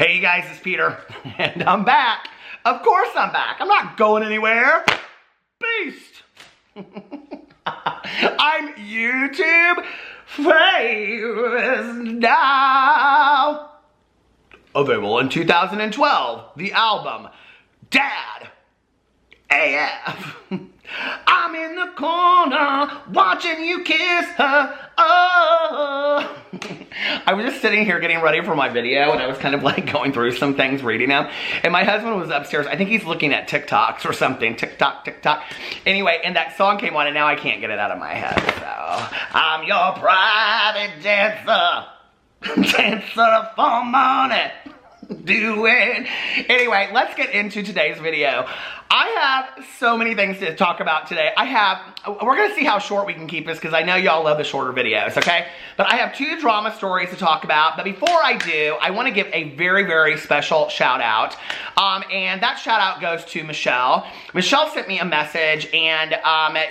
Hey you guys, it's Peter, and I'm back. Of course I'm back. I'm not going anywhere. Beast. I'm YouTube famous now. Available in 2012, the album Dad AF. I'm in the corner watching you kiss her. Oh. I was just sitting here getting ready for my video, and I was kind of like going through some things, reading them. And my husband was upstairs. I think he's looking at TikToks or something. TikTok, TikTok. Anyway, and that song came on, and now I can't get it out of my head. So, I'm your private dancer. Dancer for money. Do it. Anyway, let's get into today's video. I have so many things to talk about today. We're gonna see how short we can keep this because I know y'all love the shorter videos, okay? But I have 2 drama stories to talk about. But before I do, I wanna give a very, very special shout out. And that shout out goes to Michelle. Michelle sent me a message, and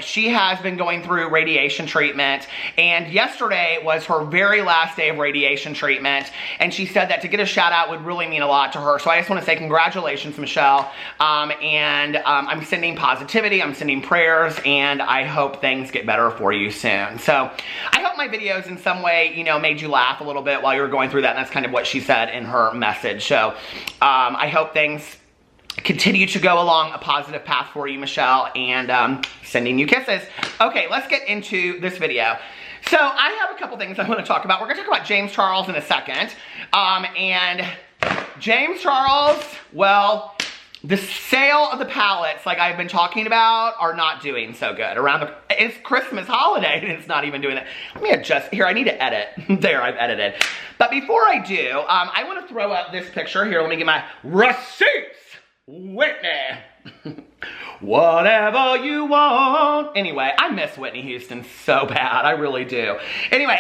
she has been going through radiation treatment. And yesterday was her very last day of radiation treatment. And she said that to get a shout out would really mean a lot to her. So I just wanna say congratulations, Michelle. I'm sending positivity, I'm sending prayers, and I hope things get better for you soon. So I hope my videos in some way, you know, made you laugh a little bit while you were going through that, and that's kind of what she said in her message. So I hope things continue to go along a positive path for you, Michelle, and sending you kisses. Okay, let's get into this video. So I have a couple things I want to talk about. We're going to talk about James Charles in a second. And James Charles, well, the sale of the palettes, like I've been talking about, are not doing so good. It's Christmas holiday and it's not even doing that. Let me adjust. Here, I need to edit. There, I've edited. But before I do, I want to throw up this picture. Here, let me get my receipts. Whitney. Whatever you want. Anyway, I miss Whitney Houston so bad. I really do. Anyway,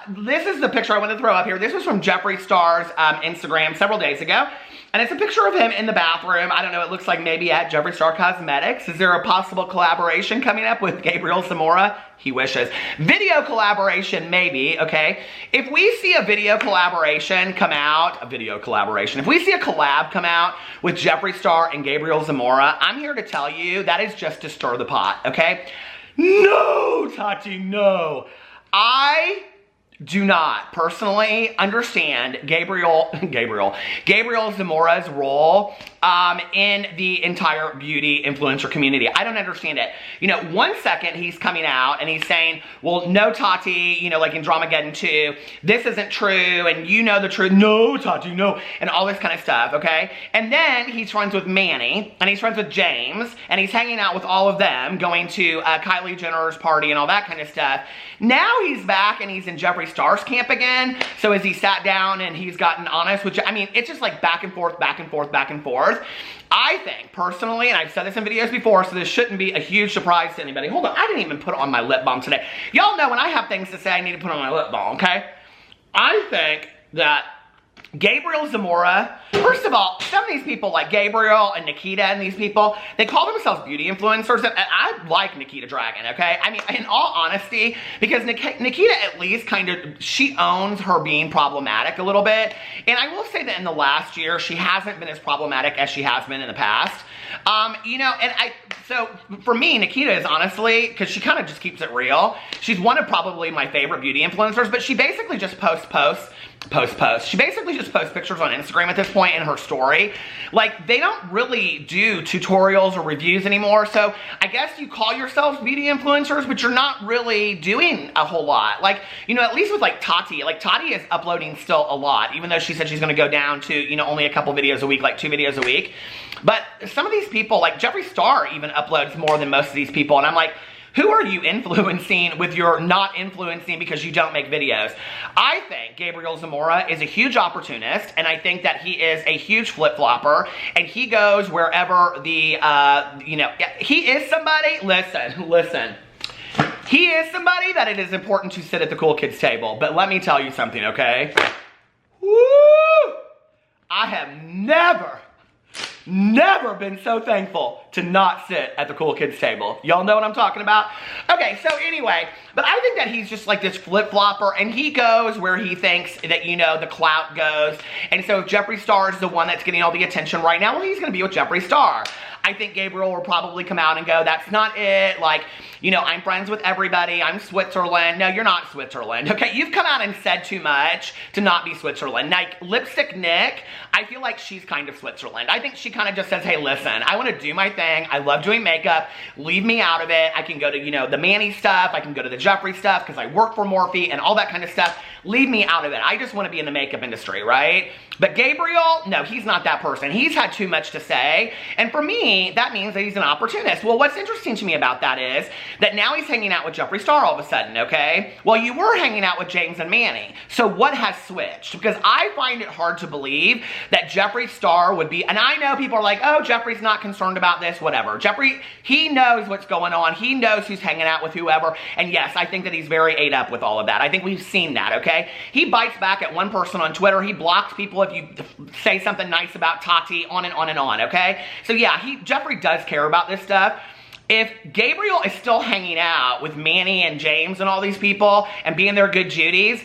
this is the picture I want to throw up here. This was from Jeffree Star's Instagram several days ago. And it's a picture of him in the bathroom. I don't know, it looks like maybe at Jeffree Star Cosmetics. Is there a possible collaboration coming up with Gabriel Zamora? He wishes. Video collaboration, maybe, okay? If we see a video collaboration come out, if we see a collab come out with Jeffree Star and Gabriel Zamora, I'm here to tell you that is just to stir the pot, okay? No, Tati, no. I do not personally understand Gabriel Zamora's role in the entire beauty influencer community. I don't understand it. You know, one second he's coming out and he's saying, well, no, Tati, you know, like in Dramageddon 2, this isn't true, and you know the truth. No, Tati, no, and all this kind of stuff, okay? And then he's friends with Manny, and he's friends with James, and he's hanging out with all of them, going to Kylie Jenner's party and all that kind of stuff. Now he's back and he's in Jeffree Star's camp again. So as he sat down and he's gotten honest with, I mean, it's just like back and forth, back and forth, back and forth. I think, personally, and I've said this in videos before, so this shouldn't be a huge surprise to anybody. Hold on, I didn't even put on my lip balm today. Y'all know when I have things to say, I need to put on my lip balm, okay? I think that Gabriel Zamora, first of all, some of these people like Gabriel and Nikita and these people, they call themselves beauty influencers, and I like Nikita Dragon, okay? I mean, in all honesty, because Nikita at least kind of, she owns her being problematic a little bit, and I will say that in the last year, she hasn't been as problematic as she has been in the past. You know, and so for me, Nikita is honestly, because she kind of just keeps it real, she's one of probably my favorite beauty influencers, but she basically just posts. She basically just posts pictures on Instagram at this point in her story. Like, they don't really do tutorials or reviews anymore, so I guess you call yourselves beauty influencers, but you're not really doing a whole lot. Like, you know, at least with like Tati is uploading still a lot, even though she said she's gonna go down to, you know, only a couple videos a week, like 2 videos a week. But some of these people, like Jeffree Star even uploads more than most of these people, and I'm like, who are you influencing with your not influencing because you don't make videos? I think Gabriel Zamora is a huge opportunist, and I think that he is a huge flip-flopper, and he goes wherever the, you know, he is somebody, listen. He is somebody that it is important to sit at the cool kids table, but let me tell you something, okay? Woo! I have never never been so thankful to not sit at the cool kids table. Y'all know what I'm talking about? Okay, so anyway, but I think that he's just like this flip-flopper, and he goes where he thinks that, you know, the clout goes. And so if Jeffree Star is the one that's getting all the attention right now, well, he's gonna be with Jeffree Star. I think Gabriel will probably come out and go, that's not it. Like, you know, I'm friends with everybody. I'm Switzerland. No, you're not Switzerland. Okay, you've come out and said too much to not be Switzerland. Like, Lipstick Nick, I feel like she's kind of Switzerland. I think she kind of just says, hey, listen, I want to do my thing. I love doing makeup. Leave me out of it. I can go to, you know, the Manny stuff. I can go to the Jeffree stuff because I work for Morphe and all that kind of stuff. Leave me out of it. I just want to be in the makeup industry, right? But Gabriel, no, he's not that person. He's had too much to say. And for me, that means that he's an opportunist. Well, what's interesting to me about that is that now he's hanging out with Jeffree Star all of a sudden, okay? Well, you were hanging out with James and Manny. So what has switched? Because I find it hard to believe that Jeffree Star would be, and I know people are like, oh, Jeffree's not concerned about this, whatever. Jeffree, he knows what's going on. He knows who's hanging out with whoever. And yes, I think that he's very ate up with all of that. I think we've seen that, okay? He bites back at one person on Twitter. He blocks people if you say something nice about Tati, on and on and on, okay? So yeah, Jeffree does care about this stuff. If Gabriel is still hanging out with Manny and James and all these people and being their good Judies,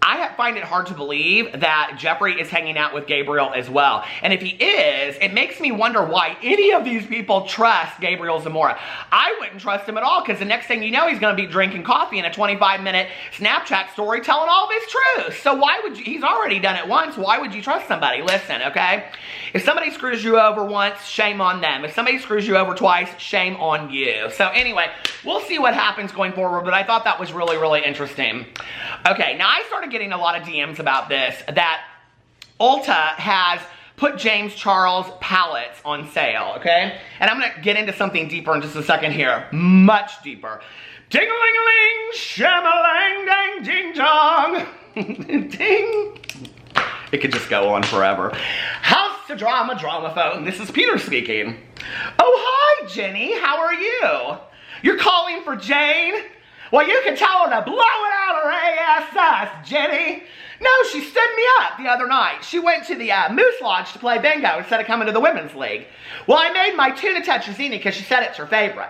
I find it hard to believe that Jeffree is hanging out with Gabriel as well. And if he is, it makes me wonder why any of these people trust Gabriel Zamora. I wouldn't trust him at all, because the next thing you know, he's going to be drinking coffee in a 25-minute Snapchat story telling all of his truth. So why would you, he's already done it once, why would you trust somebody? Listen, okay? If somebody screws you over once, shame on them. If somebody screws you over twice, shame on you. So anyway, we'll see what happens going forward, but I thought that was really, really interesting. Okay, now I started getting a lot of DMs about this, that Ulta has put James Charles palettes on sale, okay? And I'm gonna get into something deeper in just a second here, much deeper. Ding-a-ling-a-ling, sham-a-lang, dang, ding-dong, ding. It could just go on forever. House to drama, drama phone. This is Peter speaking. Oh, hi, Jenny. How are you? You're calling for Jane? Well, you can tell her to blow it out her ass, Jenny. No, she stood me up the other night. She went to the Moose Lodge to play bingo instead of coming to the Women's League. Well, I made my tuna tetrazzini because she said it's her favorite.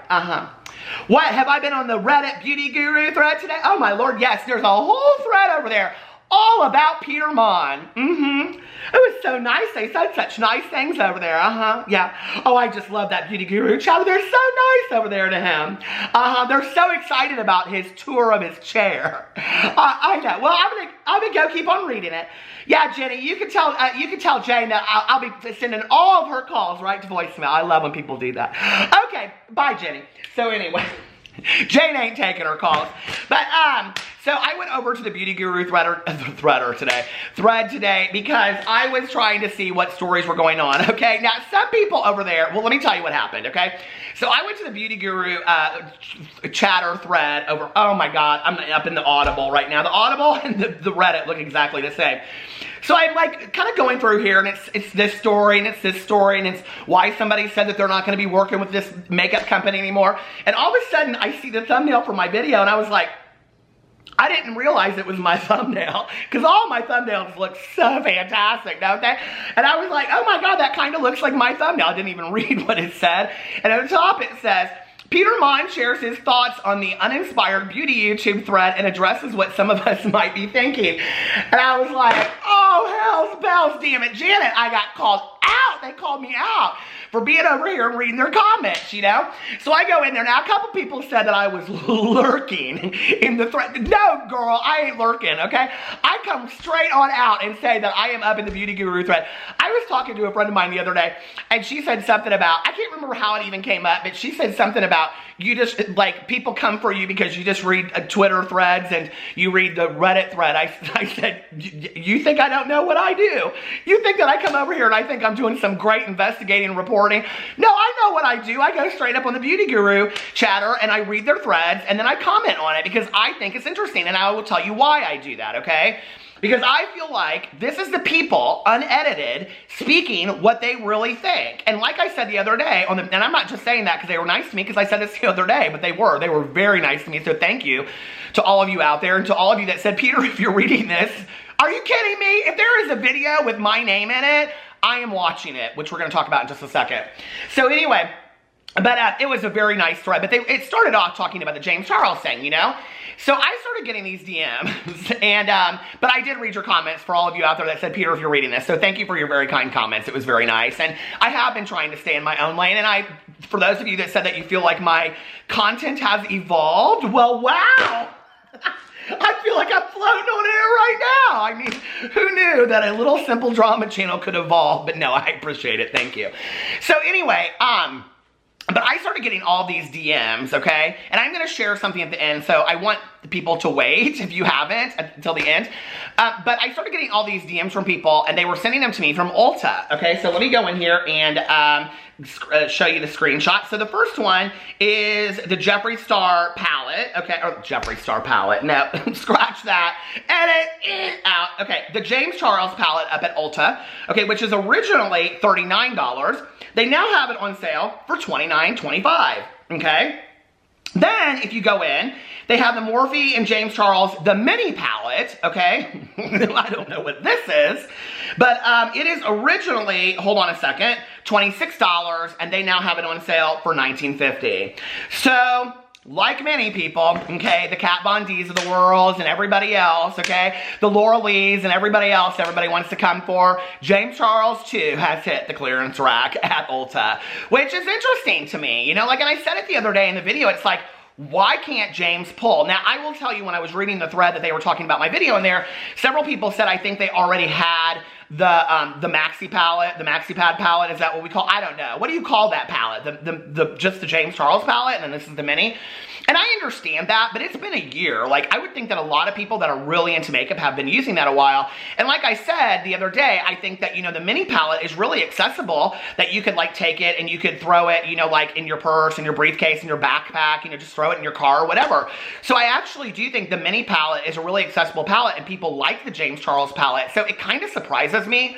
What, have I been on the Reddit Beauty Guru thread today? Oh, my Lord, yes. There's a whole thread over there all about Peter Monn. It was so nice. They said such nice things over there. Yeah. Oh, I just love that Beauty Guru channel. They're so nice over there to him. They're so excited about his tour of his chair. I know. Well, I'm gonna go keep on reading it. Yeah, Jenny, you can tell Jane that I'll be sending all of her calls right to voicemail. I love when people do that. Okay, bye, Jenny. So anyway, Jane ain't taking her calls. But so I went over to the Beauty Guru thread today because I was trying to see what stories were going on, okay? Now, some people over there, well, let me tell you what happened, okay? So I went to the Beauty Guru chatter thread over, oh my God, I'm up in the Audible right now. The Audible and the Reddit look exactly the same. So I'm like kind of going through here, and it's this story, and it's this story, and it's why somebody said that they're not going to be working with this makeup company anymore. And all of a sudden, I see the thumbnail for my video, and I was like, I didn't realize it was my thumbnail, because all my thumbnails look so fantastic, don't they? And I was like, oh my God, that kind of looks like my thumbnail. I didn't even read what it said. And at the top it says, Peter Monn shares his thoughts on the uninspired beauty YouTube thread and addresses what some of us might be thinking. And I was like, oh, hell's bells, damn it, Janet, I got called out. They called me out for being over here and reading their comments, you know? So I go in there. Now, a couple people said that I was lurking in the thread. No, girl, I ain't lurking, okay? I come straight on out and say that I am up in the Beauty Guru thread. I was talking to a friend of mine the other day, and she said something about, I can't remember how it even came up, but she said something about you just, like, people come for you because you just read Twitter threads and you read the Reddit thread. I said, you think I don't know what I do? You think that I come over here and I think I'm doing some great investigating and reporting? No, I know what I do. I go straight up on the Beauty Guru chatter and I read their threads and then I comment on it because I think it's interesting, and I will tell you why I do that, okay? Because I feel like this is the people, unedited, speaking what they really think. And like I said the other day, and I'm not just saying that because they were nice to me, because I said this the other day, but they were very nice to me. So thank you to all of you out there, and to all of you that said, Peter, if you're reading this, are you kidding me? If there is a video with my name in it, I am watching it, which we're going to talk about in just a second. So anyway, but it was a very nice thread. But it started off talking about the James Charles thing, you know? So I started getting these DMs, and but I did read your comments for all of you out there that said, Peter, if you're reading this, so thank you for your very kind comments. It was very nice, and I have been trying to stay in my own lane, and for those of you that said that you feel like my content has evolved, well, wow. I feel like I'm floating on air right now. I mean, who knew that a little simple drama channel could evolve? But no, I appreciate it. Thank you. So anyway, but I started getting all these DMs, okay? And I'm going to share something at the end, so I want the people to wait, if you haven't, until the end. But I started getting all these DMs from people, and they were sending them to me from Ulta, okay? So let me go in here and show you the screenshot. So the first one is the Jeffree Star Palette, okay? Or Jeffree Star Palette, no, scratch that, edit it out. Okay, the James Charles Palette up at Ulta, okay, which is originally $39. They now have it on sale for $29.25, okay? Then, if you go in, they have the Morphe and James Charles, the mini palette, okay? I don't know what this is, but it is originally, hold on a second, $26, and they now have it on sale for $19.50. So, like many people, okay, the Kat Von D's of the world and everybody else, okay, the Laura Lees and everybody else everybody wants to come for, James Charles too has hit the clearance rack at Ulta, which is interesting to me, you know, like, and I said it the other day in the video, it's like, why can't James pull? Now, I will tell you, when I was reading the thread that they were talking about my video in there, several people said I think they already had the Maxi palette, the Maxi Pad palette. Is that what we call? I don't know. What do you call that palette? Just the James Charles palette, and then this is the mini. And I understand that, but it's been a year. Like, I would think that a lot of people that are really into makeup have been using that a while. And like I said the other day, I think that, you know, the mini palette is really accessible, that you could, like, take it and you could throw it, you know, like, in your purse, in your briefcase, in your backpack, you know, just throw it in your car or whatever. So I actually do think the mini palette is a really accessible palette, and people like the James Charles palette. So it kind of surprises me.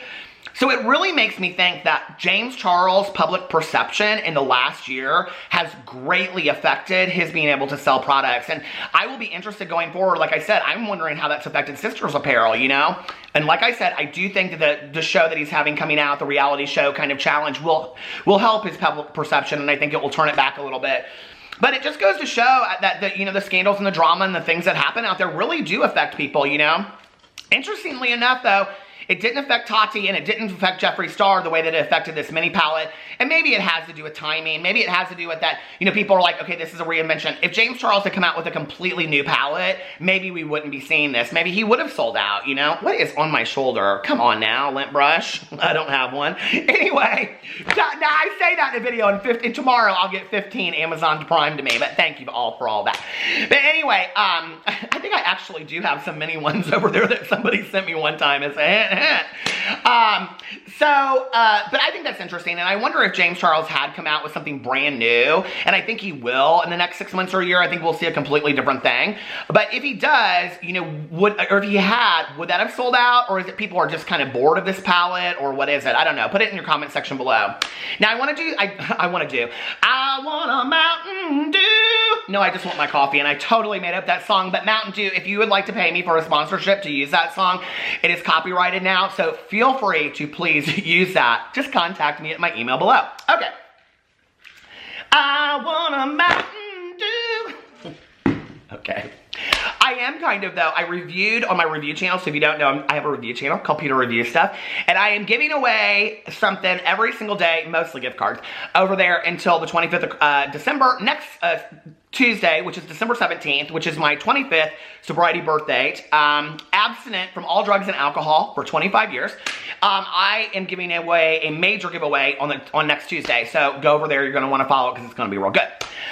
So it really makes me think that James Charles' public perception in the last year has greatly affected his being able to sell products. And I will be interested going forward. Like I said, I'm wondering how that's affected Sisters Apparel, you know? And like I said, I do think that the show that he's having coming out, the reality show kind of challenge, will help his public perception, and I think it will turn it back a little bit. But it just goes to show that you know, the scandals and the drama and the things that happen out there really do affect people, you know? Interestingly enough, though, it didn't affect Tati, and it didn't affect Jeffree Star the way that it affected this mini palette. And maybe it has to do with timing. Maybe it has to do with that, you know, people are like, okay, this is a reinvention. If James Charles had come out with a completely new palette, maybe we wouldn't be seeing this. Maybe he would have sold out, you know? What is on my shoulder? Come on now, lint brush. I don't have one. Anyway, now I say that in a video, and tomorrow I'll get 15 Amazon Prime to me, but thank you all for all that. But anyway, I think I actually do have some mini ones over there that somebody sent me one time as a but I think that's interesting, and I wonder if James Charles had come out with something brand new, and I think he will in the next 6 months or a year. I think we'll see a completely different thing. But if he would that have sold out, or is it people are just kind of bored of this palette, or what is it? I don't know. Put it in your comment section below. Now, I want a Mountain Dew. No, I just want my coffee, and I totally made up that song. But Mountain Dew, if you would like to pay me for a sponsorship to use that song, it is copyrighted now, so feel free to please use that. Just contact me at my email below. Okay. I want a Mountain Dew. Okay. I am kind of, though, I reviewed on my review channel, so if you don't know, I have a review channel called Peter Review Stuff, and I am giving away something every single day, mostly gift cards, over there until the 25th of December, next Tuesday, which is December 17th, which is my 25th sobriety birthday, abstinent from all drugs and alcohol for 25 years. I am giving away a major giveaway on next Tuesday, so go over there. You're going to want to follow it because it's going to be real good.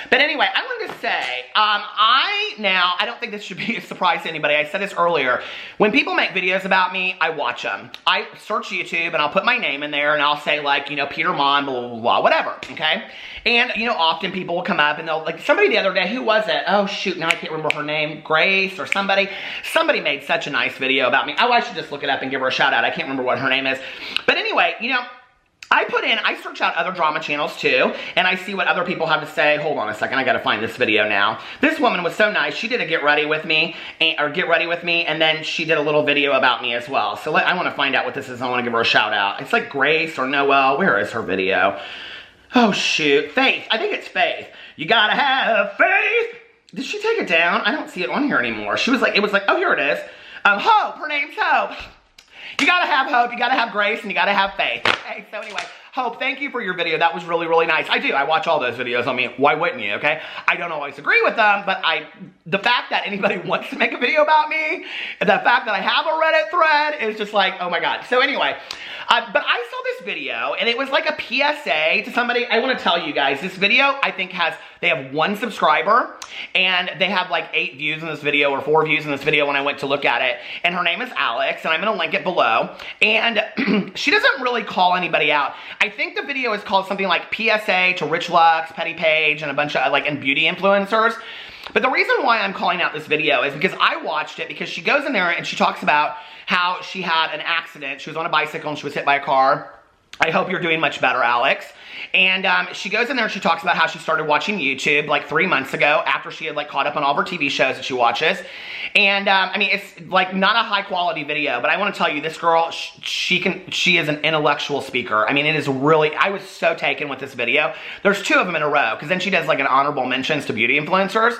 But anyway, I wanted to say, I don't think this should be a surprise to anybody. I said this earlier. When people make videos about me, I watch them. I search YouTube, and I'll put my name in there, and I'll say, like, you know, Peter Monn, blah, blah, blah, whatever, okay? And, you know, often people will come up, and they'll, like, somebody the other day, who was it? Oh, shoot, now I can't remember her name. Grace or somebody. Somebody made such a nice video about me. Oh, I should just look it up and give her a shout out. I can't remember what her name is. But anyway, you know, I search out other drama channels too, and I see what other people have to say. Hold on a second, I gotta find this video now. This woman was so nice. She did a get ready with me, and then she did a little video about me as well. So I wanna find out what this is. I wanna give her a shout out. It's like Grace or Noelle. Where is her video? Oh shoot, Faith. I think it's Faith. You gotta have faith. Did she take it down? I don't see it on here anymore. She was like, it was like, oh, here it is. Hope, her name's Hope. You gotta have hope, you gotta have grace, and you gotta have faith. Okay, so anyway, Hope, thank you for your video. That was really, really nice. I do, I watch all those videos. I mean, why wouldn't you, okay? I don't always agree with them, but the fact that anybody wants to make a video about me, and the fact that I have a Reddit thread is just like, oh my God. So anyway, but I saw this video, and it was like a PSA to somebody. I wanna tell you guys, this video, I think they have 1 subscriber, and they have like 8 views in this video, or 4 views in this video when I went to look at it, and her name is Alex, and I'm gonna link it below, and she doesn't really call anybody out. I think the video is called something like PSA to Rich Lux, Petty Page, and a bunch of and beauty influencers. But the reason why I'm calling out this video is because I watched it because she goes in there and she talks about how she had an accident. She was on a bicycle and she was hit by a car. I hope you're doing much better, Alex. And she goes in there and she talks about how she started watching YouTube like 3 months ago after she had like caught up on all of her TV shows that she watches. And I mean, it's like not a high quality video, but I want to tell you, this girl, she is an intellectual speaker. I mean, it is really, I was so taken with this video. There's 2 of them in a row, because then she does like an honorable mentions to beauty influencers.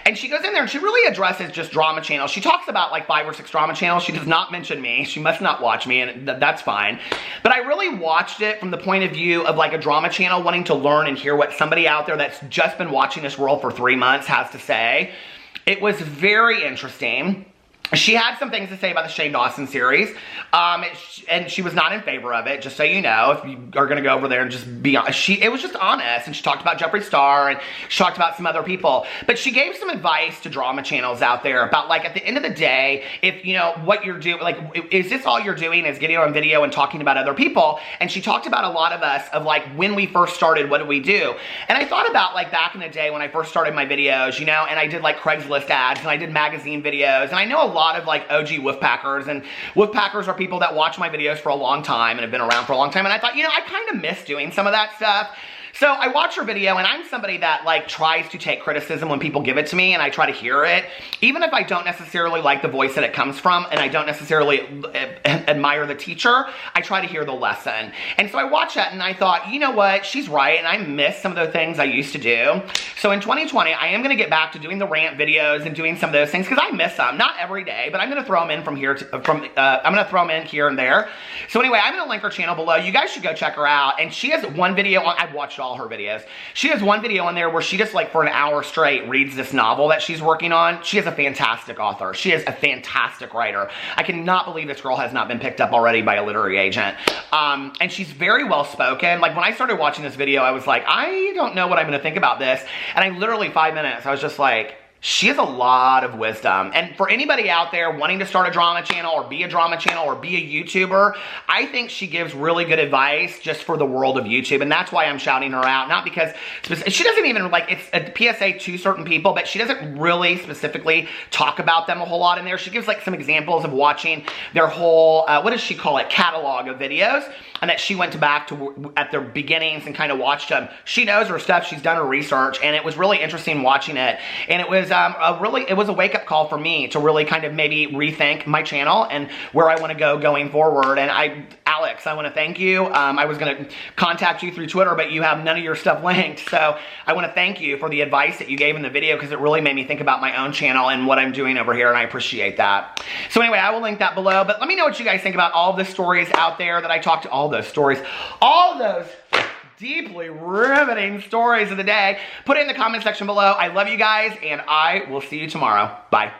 And she goes in there and she really addresses just drama channels. She talks about like 5 or 6 drama channels. She does not mention me. She must not watch me, and that's fine. But I really watched it from the point of view of like a drama channel wanting to learn and hear what somebody out there that's just been watching this world for 3 months has to say. It was very interesting. She had some things to say about the Shane Dawson series, and she was not in favor of it, just so you know, if you are going to go over there and just be honest. It was just honest, and she talked about Jeffree Star, and she talked about some other people, but she gave some advice to drama channels out there about, like, at the end of the day, if, you know, what you're doing, like, is this all you're doing is getting on video and talking about other people? And she talked about a lot of us, of, like, when we first started, what did we do? And I thought about, like, back in the day when I first started my videos, you know, and I did, like, Craigslist ads, and I did magazine videos, and I know a lot of like OG Wolfpackers, and Wolfpackers are people that watch my videos for a long time and have been around for a long time, and I thought, you know, I kind of miss doing some of that stuff. So I watch her video, and I'm somebody that like tries to take criticism when people give it to me, and I try to hear it, even if I don't necessarily like the voice that it comes from, and I don't necessarily admire the teacher. I try to hear the lesson. And so I watched that, and I thought, you know what, she's right, and I miss some of the things I used to do. So in 2020, I am going to get back to doing the rant videos and doing some of those things, because I miss them. Not every day, but I'm going to throw them in I'm going to throw them in here and there. So anyway, I'm going to link her channel below. You guys should go check her out. And she has one video on, I've watched all her videos. She has one video on there where she just like for an hour straight reads this novel that she's working on. She is a fantastic author. She is a fantastic writer. I cannot believe this girl has not been picked up already by a literary agent. And she's very well spoken. Like when I started watching this video, I was like, I don't know what I'm going to think about this. And I literally 5 minutes, I was just like, she has a lot of wisdom. And for anybody out there wanting to start a drama channel or be a drama channel or be a YouTuber, I think she gives really good advice just for the world of YouTube. And that's why I'm shouting her out. Not because, she doesn't even, like, it's a PSA to certain people, but she doesn't really specifically talk about them a whole lot in there. She gives like some examples of watching their whole, what does she call it, catalog of videos. And that she went back to at their beginnings and kind of watched them. She knows her stuff. She's done her research, and it was really interesting watching it. And it was it was a wake-up call for me to really kind of maybe rethink my channel and where I want to go going forward. And Alex, I want to thank you. I was going to contact you through Twitter, but you have none of your stuff linked. So I want to thank you for the advice that you gave in the video, because it really made me think about my own channel and what I'm doing over here, and I appreciate that. So anyway, I will link that below. But let me know what you guys think about all the stories out there that I talked to, all those stories, all those deeply riveting stories of the day. Put it in the comment section below. I love you guys, and I will see you tomorrow. Bye.